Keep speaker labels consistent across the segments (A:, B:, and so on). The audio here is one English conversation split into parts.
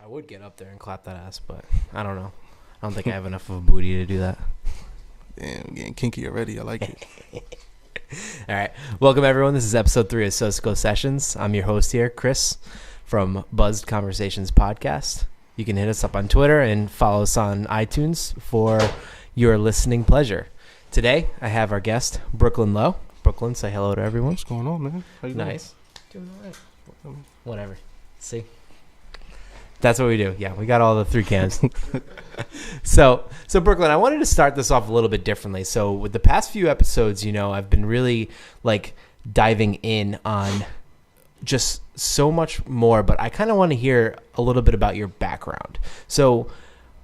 A: I would get up there and clap that ass, but I don't know. I don't think I have enough of a booty to do that.
B: Damn, I'm getting kinky already. I like it.
A: All right. Welcome, everyone. This is episode 3 of SOSICO Sessions. I'm your host here, Chris, from Buzzed Conversations Podcast. You can hit us up on Twitter and follow us on iTunes for your listening pleasure. Today, I have our guest, Bklyn Lo. Bklyn, say hello to everyone.
B: What's going on, man? How you doing?
A: Nice. Doing all right. Whatever. See? That's what we do. Yeah, we got all the 3 cams. So Bklyn, I wanted to start this off a little bit differently. So with the past few episodes, I've been really diving in on just so much more, but I kind of want to hear a little bit about your background. So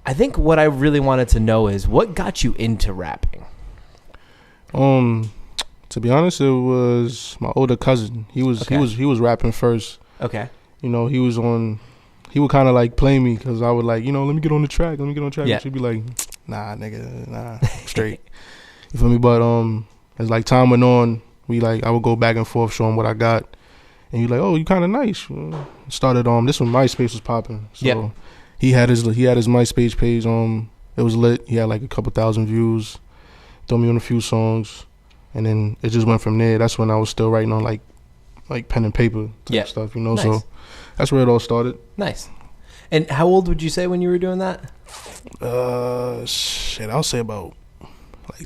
A: I think what I really wanted to know is what got you into rapping?
B: To be honest, it was my older cousin. He was rapping first.
A: Okay.
B: He would kind of play me because I would let me get on the track.
A: Yeah.
B: And she'd be like, nah, nigga, nah, straight. You feel me? But as time went on, I would go back and forth, show him what I got. And he's like, oh, you kind of nice. Started this when MySpace was popping. So
A: yeah.
B: he had his MySpace page. It was lit. He had a couple thousand views. Threw me on a few songs. And then it just went from there. That's when I was still writing on pen and paper type stuff, Nice. So that's where it all started.
A: Nice. And how old would you say when you were doing that?
B: I'll say about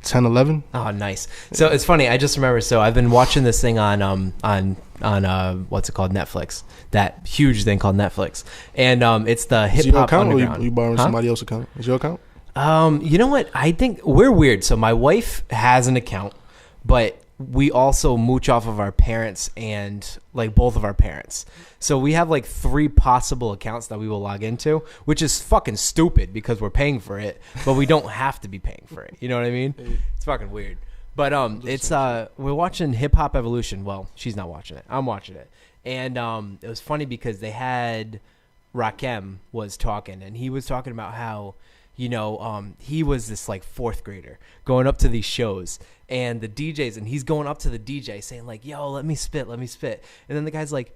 B: 10, 11.
A: Oh, nice. So it's funny. I just remember. So I've been watching this thing on what's it called? Netflix. That huge thing called Netflix. And it's the Hip Hop Underground.
B: Or you borrowing somebody else's account? Is your account?
A: You know what? I think we're weird. So my wife has an account, but we also mooch off of our parents and both of our parents. So we have 3 possible accounts that we will log into, which is fucking stupid because we're paying for it, but we don't have to be paying for it. You know what I mean? It's fucking weird. But it's we're watching Hip Hop Evolution. Well, she's not watching it. I'm watching it. And it was funny because they had Rakim was talking, and he was talking about how he was this 4th grader going up to these shows and the DJs, and he's going up to the DJ saying yo, let me spit. And then the guy's like,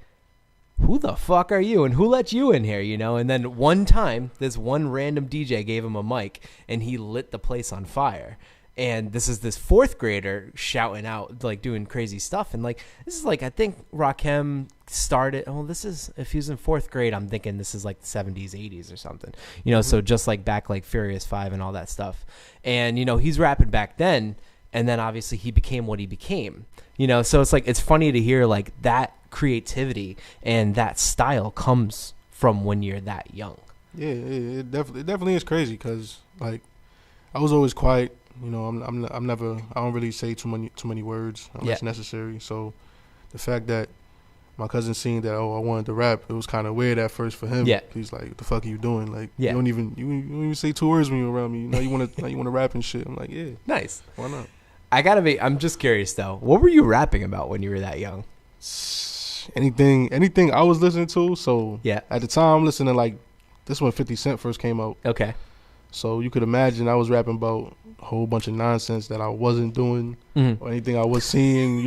A: who the fuck are you? And who let you in here? And then one time this one random DJ gave him a mic and he lit the place on fire. And this is this 4th grader shouting out, doing crazy stuff. And this is I think Rakim started, if he was in 4th grade, I'm thinking this is the 70s, 80s or something, so just back Furious 5 and all that stuff. And, he's rapping back then. And then obviously he became what he became, so it's funny to hear that creativity and that style comes from when you're that young.
B: Yeah, it definitely is crazy because I was always quiet. I don't really say too many words unless necessary. So the fact that my cousin seen that, I wanted to rap, it was kind of weird at first for him.
A: Yeah.
B: He's like, what the fuck are you doing? You don't even say 2 words when you're around me. You want to rap and shit. I'm like, yeah.
A: Nice.
B: Why not?
A: I'm just curious though. What were you rapping about when you were that young?
B: Anything I was listening to. So
A: yeah.
B: At the time, listening this when 50 Cent first came out.
A: Okay.
B: So you could imagine I was rapping about a whole bunch of nonsense that I wasn't doing or anything I was seeing,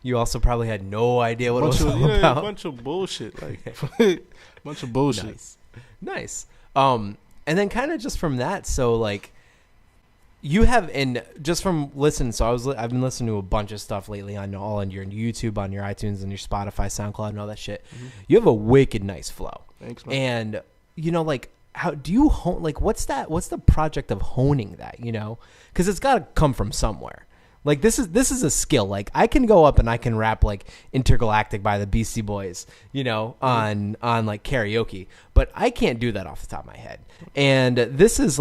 A: You also probably had no idea what it was all about.
B: A bunch of bullshit. Bunch of bullshit.
A: Nice. And then kind of just from that, so you have, and just from listening, so I've been listening to a bunch of stuff lately on your YouTube, on your iTunes, and your Spotify, SoundCloud, and all that shit. Mm-hmm. You have a wicked nice flow. Thanks, man. And how do you hone? What's the project of honing that? Because it's got to come from somewhere. This is a skill. I can go up and I can rap Intergalactic by the Beastie Boys, on karaoke, but I can't do that off the top of my head. And this is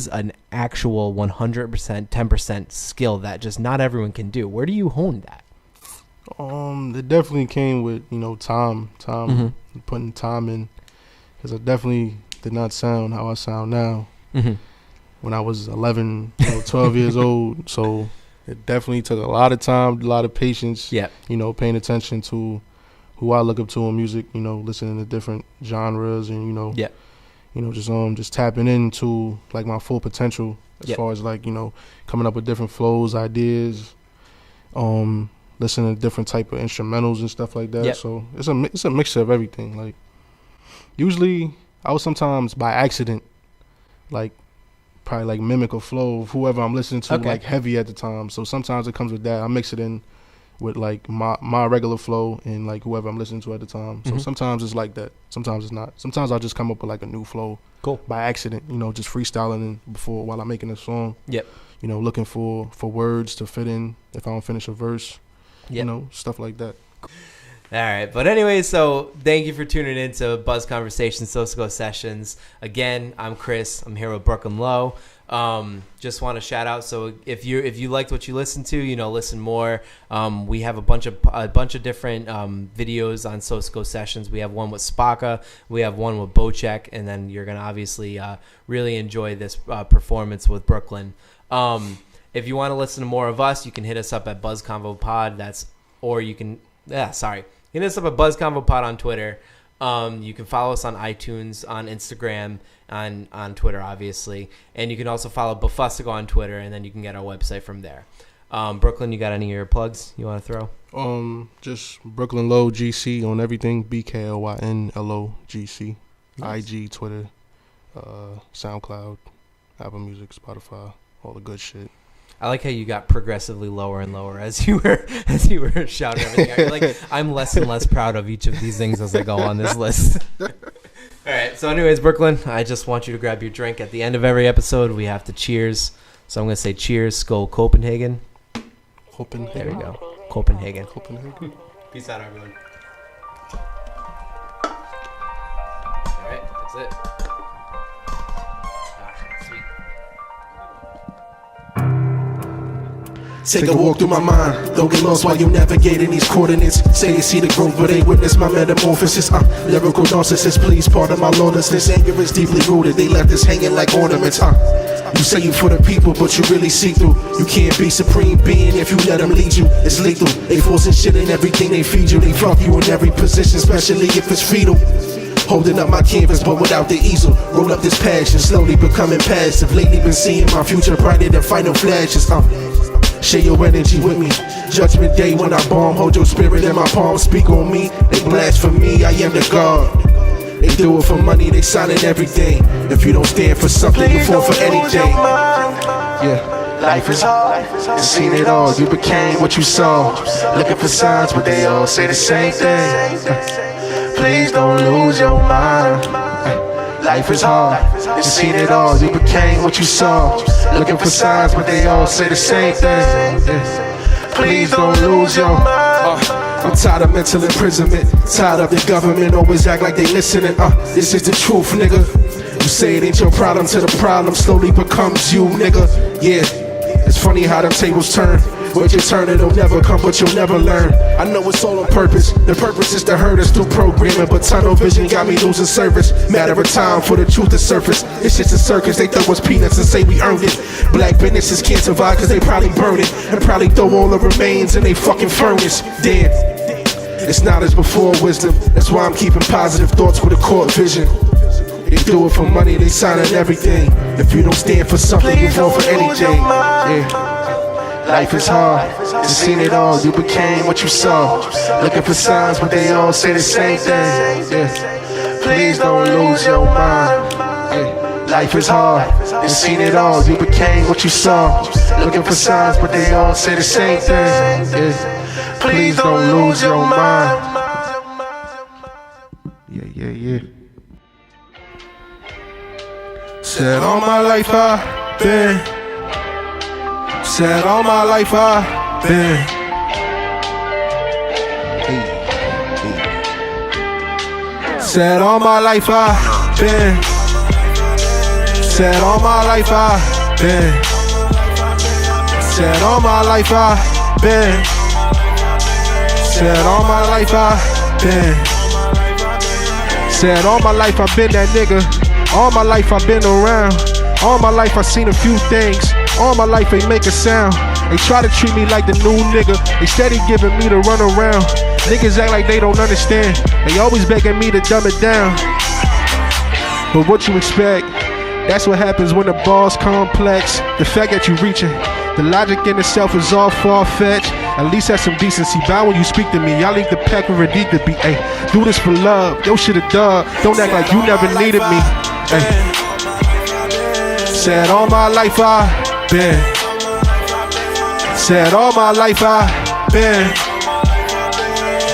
A: an actual 100%, 10% skill that just not everyone can do. Where do you hone that?
B: It definitely came with time, putting time in, because I definitely did not sound how I sound now when I was 11, 12 years old. So it definitely took a lot of time, a lot of patience, paying attention to who I look up to in music, listening to different genres and, just tapping into my full potential as far as coming up with different flows, ideas, listening to different type of instrumentals and stuff like that. So it's a mixture of everything. Usually I would sometimes by accident, like probably like mimic a flow of whoever I'm listening to, like heavy at the time. So sometimes it comes with that. I mix it in with like my regular flow and like whoever I'm listening to at the time. So sometimes it's like that. Sometimes it's not. Sometimes I'll just come up with like a new flow. Cool. By accident, you know, just freestyling before while I'm making a song. Yep. You know, looking for words to fit in if I don't finish a verse. Yep. You know, stuff like that.
A: All right. But anyway, so thank you for tuning in to Buzz Conversations, SOSICO Sessions. Again, I'm Chris. I'm here with Bklyn Lo. Just want to shout out. So if you liked what you listened to, you know, listen more. We have a bunch of different videos on SOSICO Sessions. We have one with Spaka. We have one with Bocek, and then you're gonna obviously really enjoy this performance with Bklyn. If you want to listen to more of us, you can hit us up at Buzz Convo Pod. Hit us up at Buzz Convo Pod on Twitter. You can follow us on iTunes, on Instagram, on Twitter, obviously. And you can also follow Bafustago on Twitter, and then you can get our website from there. Bklyn, you got any of your plugs you want to throw? Just
B: Bklyn Lo GC on everything. BKLYNLO GC. Nice. IG, Twitter, SoundCloud, Apple Music, Spotify, all the good shit.
A: I like how you got progressively lower and lower as you were shouting everything out. You're like, I'm less and less proud of each of these things as I go on this list. All right. So anyways, Bklyn, I just want you to grab your drink. At the end of every episode, we have to cheers. So I'm going to say cheers. Skål Copenhagen. There we go. Copenhagen. Peace out, everyone. All right. That's it.
C: Take a walk through my mind, don't get lost while you navigating these coordinates. Say they see the growth, but they witness my metamorphosis. Lyrical narcissist, please pardon my lawlessness. Anger is deeply rooted, they left us hanging like ornaments. You say you for the people, but you really see through. You can't be supreme being if you let them lead you. It's lethal, they forcing shit in everything they feed you. They fuck you in every position, especially if it's fetal. Holding up my canvas, but without the easel. Roll up this passion, slowly becoming passive. Lately been seeing my future brighter than final flashes. Share your energy with me. Judgment day when I bomb, hold your spirit in my palm. Speak on me, they blaspheme. I am the God. They do it for money, they signing everything. If you don't stand for something, you fall for anything. Yeah, life is hard. You seen it all, you became what you saw. Looking for signs, but they all say the same thing. Please don't lose your mind. Life is hard, you seen it all, you became what you saw. Looking for signs, but they all say the same thing. Please don't lose your mind. I'm tired of mental imprisonment, tired of the government always act like they listening. This is the truth, nigga. You say it ain't your problem till the problem slowly becomes you, nigga. Yeah, it's funny how them tables turn. What you turn, it'll never come, but you'll never learn. I know it's all on purpose. The purpose is to hurt us through programming, but tunnel vision got me losing service. Matter of time for the truth to surface. It's just a circus, they throw us peanuts and say we earned it. Black businesses can't survive cause they probably burn it, and probably throw all the remains in they fucking furnace. Damn, it's not as before wisdom. That's why I'm keeping positive thoughts with a court vision. They do it for money, they signing everything. If you don't stand for something, you fall for anything. Yeah. Life is hard, you seen it all, you became what you saw. Looking for signs, but they all say the same thing. Yeah. Please don't lose your mind. Yeah. Life is hard, you seen it all, you became what you saw. Looking for signs, but they all say the same thing. Yeah. Please don't lose your mind. Yeah. Said all my life I've been. Said all my life I've been. Said all my life I've been. Said all my life I've been. Said all my life I've been. Said all my life I've been. Said all my life I've been that nigga. All my life I've been around. All my life I've seen a few things. All my life they make a sound. They try to treat me like the new nigga. They steady giving me the run around. Niggas act like they don't understand. They always begging me to dumb it down. But what you expect? That's what happens when the ball's complex. The fact that you reaching, the logic in itself is all far-fetched. At least have some decency. Bow when you speak to me. Y'all leave the pack where it need to be. Ay, do this for love. Yo, shit a dub. Don't act like you never needed me. Ay. Said all my life I've been. Said all my life I've been.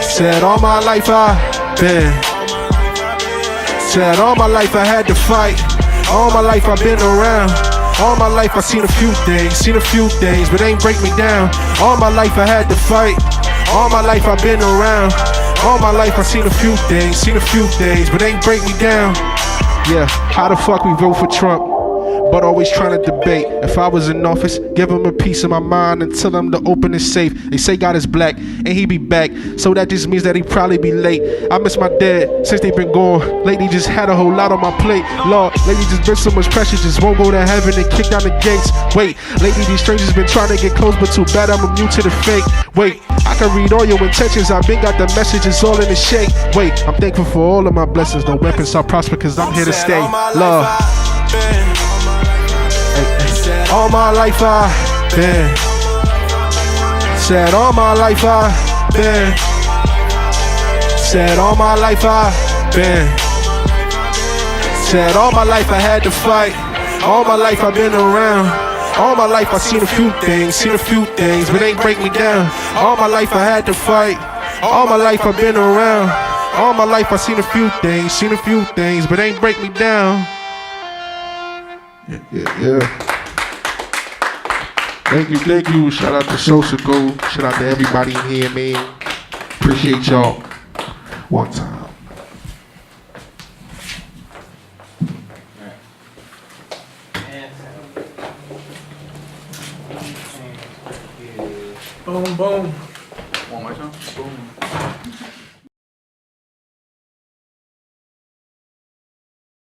C: Said all my life I've been. Said all my life I had to fight. All my life I've been around. All my life I seen a few things, but ain't break me down. All my life I had to fight. All my life I've been around. All my life I seen a few things, but ain't break me down. Yeah, how the fuck we vote for Trump? But always trying to debate. If I was in office, give him a piece of my mind and tell him to open his safe. They say God is black and he be back, so that just means that he probably be late. I miss my dad since they been gone. Lately just had a whole lot on my plate. Lord, lately just been so much pressure, just won't go to heaven and kick down the gates. Wait, lately these strangers been trying to get close, but too bad I'm immune to the fake. Wait, I can read all your intentions, I've been got the messages all in the shake. Wait, I'm thankful for all of my blessings, no weapons shall prosper cause I'm here to stay. Love. All my life I've been. Said all my life I've been. Said all my life I've been. Said all my life I had to fight. All my life I've been around. All my life I seen a few things, but ain't break me down. All my life I had to fight. All my life I've been around. All my life I seen a few things, but ain't break me down. Yeah. Thank you. Shout out to SOSICO. Shout out to everybody in here, man. Appreciate y'all. One time.
D: Boom, boom. One more time. Boom.